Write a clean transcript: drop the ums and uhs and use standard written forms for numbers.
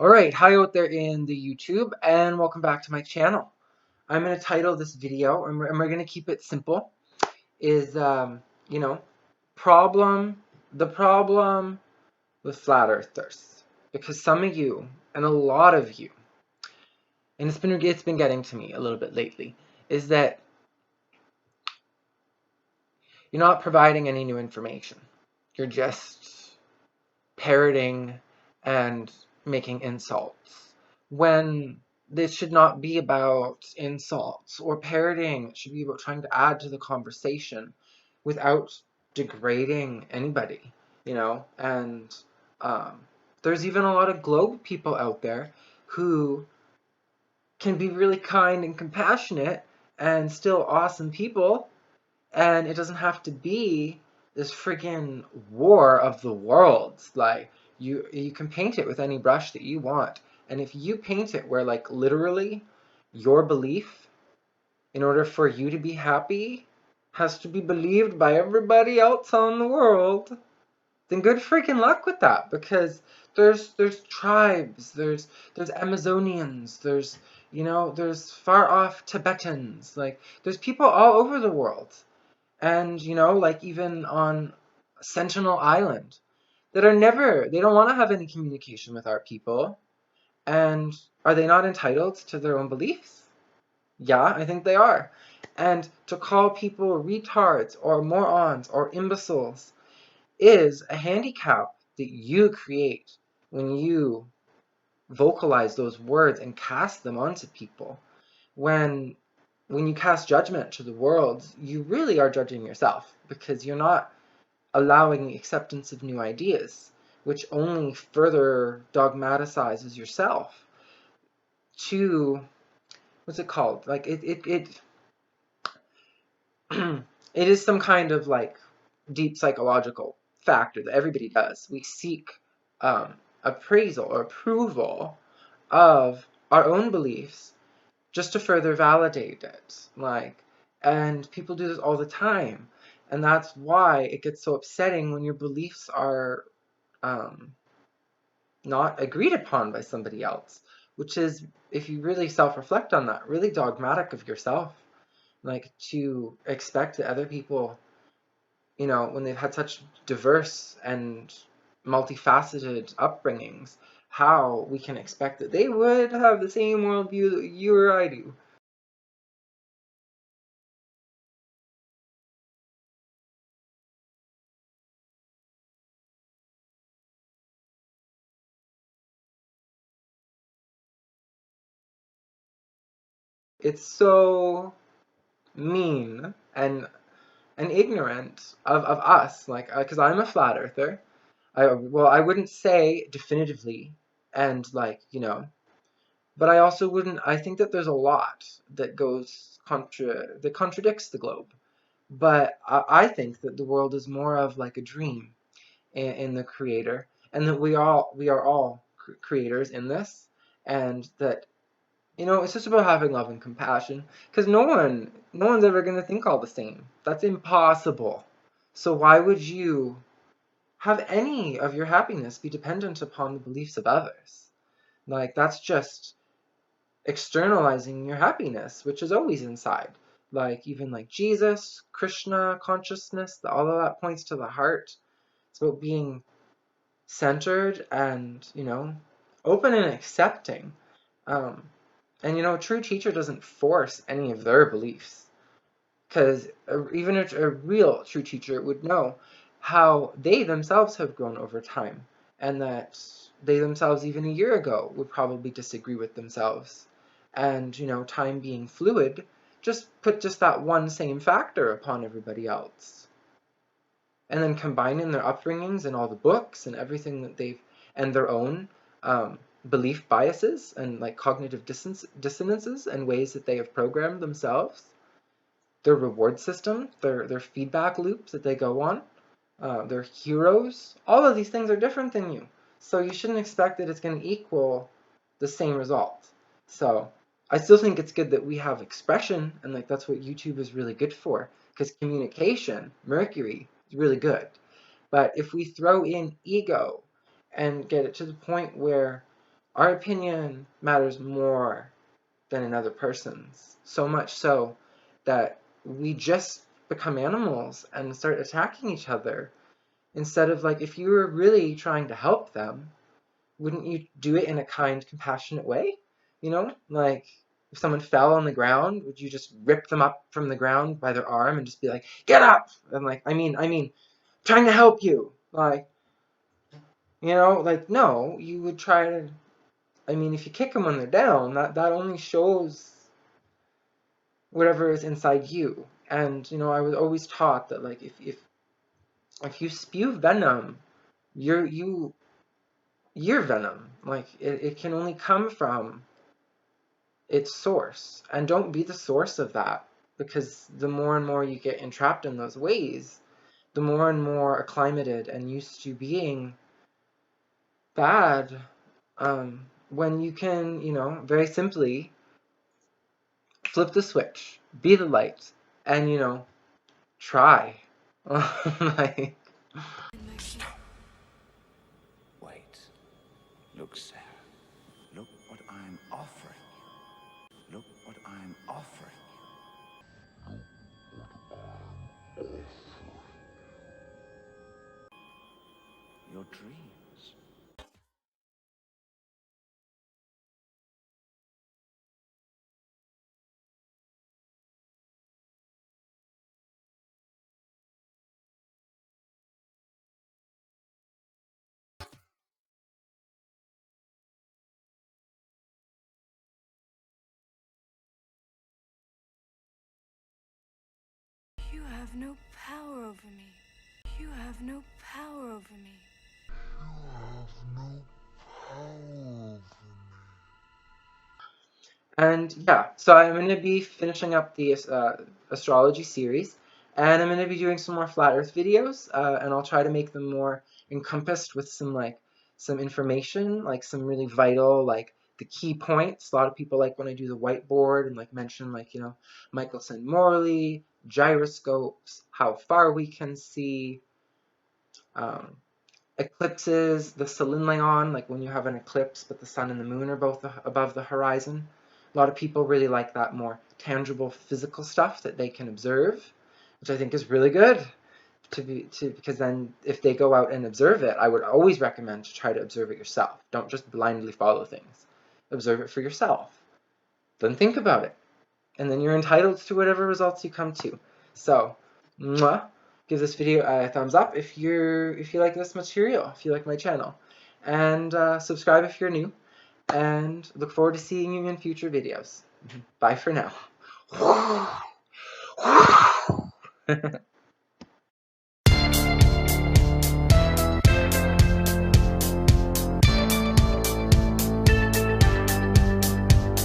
Alright, hi out there in the YouTube, and welcome back to my channel. I'm going to title this video, and we're going to keep it simple, is, you know, the problem with flat earthers. Because some of you, and a lot of you, and it's been getting to me a little bit lately, is that you're not providing any new information. You're just parroting and making insults. When this should not be about insults or parroting, it should be about trying to add to the conversation without degrading anybody, you know? And um, there's even a lot of globe people out there who can be really kind and compassionate and still awesome people, and it doesn't have to be this freaking war of the worlds. Like, you can paint it with any brush that you want. And if you paint it where, like, literally your belief, in order for you to be happy, has to be believed by everybody else on the world, then good freaking luck with that. Because there's tribes, there's Amazonians, there's far off Tibetans, like there's people all over the world. And, like even on Sentinel Island, they don't want to have any communication with our people. And are they not entitled to their own beliefs? Yeah, I think they are. And to call people retards or morons or imbeciles is a handicap that you create when you vocalize those words and cast them onto people. When you cast judgment to the world, you really are judging yourself, because you're not allowing the acceptance of new ideas, which only further dogmatizes yourself to, what's it called? Like it it is some kind of like deep psychological factor that everybody does. We seek appraisal or approval of our own beliefs just to further validate it. And people do this all the time. And that's why it gets so upsetting when your beliefs are not agreed upon by somebody else, which is, if you really self-reflect on that, really dogmatic of yourself. Like, to expect that other people, when they've had such diverse and multifaceted upbringings, how we can expect that they would have the same worldview that you or I do. It's so mean and ignorant of us, like, because I'm a flat earther. I wouldn't say definitively, and like, but I also wouldn't. I think that there's a lot that that contradicts the globe. But I think that the world is more of like a dream in the creator, and that we are all creators in this, and that, it's just about having love and compassion, because no one's ever going to think all the same. That's impossible. So why would you have any of your happiness be dependent upon the beliefs of others? Like, that's just externalizing your happiness, which is always inside. Like, even like Jesus, Krishna, consciousness, all of that points to the heart. It's about being centered and, open and accepting. Um, and, a true teacher doesn't force any of their beliefs, because even a real true teacher would know how they themselves have grown over time, and that they themselves, even a year ago, would probably disagree with themselves. And, time being fluid, just put just that one same factor upon everybody else. And then combining their upbringings and all the books and everything that and their own belief biases and like cognitive dissonances and ways that they have programmed themselves, their reward system, their feedback loops that they go on, their heroes, all of these things are different than you. So you shouldn't expect that it's going to equal the same result. So I still think it's good that we have expression, and like that's what YouTube is really good for, because communication, Mercury, is really good. But if we throw in ego and get it to the point where our opinion matters more than another person's. So much so that we just become animals and start attacking each other. Instead of, like, if you were really trying to help them, wouldn't you do it in a kind, compassionate way? You know, like if someone fell on the ground, would you just rip them up from the ground by their arm and just be like, "Get up!" And like, trying to help you. Like, you know, like no, you would try to. I mean, if you kick them when they're down, that only shows whatever is inside you. And you know, I was always taught that, like, if you spew venom, you're you're venom. Like it can only come from its source, and don't be the source of that, because the more and more you get entrapped in those ways, the more and more acclimated and used to being bad, when you can, you know, very simply flip the switch, be the light, and, you know, try. Like, Wait. Look, Sarah. Look what I'm offering you. Look what I'm offering you. Your dreams. You have no power over me. You have no power over me. and yeah, so I'm going to be finishing up the astrology series, and I'm going to be doing some more flat Earth videos, and I'll try to make them more encompassed with some information, like some really vital, like the key points. A lot of people like when I do the whiteboard and like mention, like, you know, Michelson Morley, gyroscopes, how far we can see, um, eclipses, the solynleon, like when you have an eclipse but the sun and the moon are both above the horizon. A lot of people really like that more tangible physical stuff that they can observe, which I think is really good because then if they go out and observe it, I would always recommend to try to observe it yourself. Don't just blindly follow things. Observe it for yourself. Then think about it. And then you're entitled to whatever results you come to. So, mwah, give this video a thumbs up if you like this material, if you like my channel, and subscribe if you're new. And look forward to seeing you in future videos. Bye for now.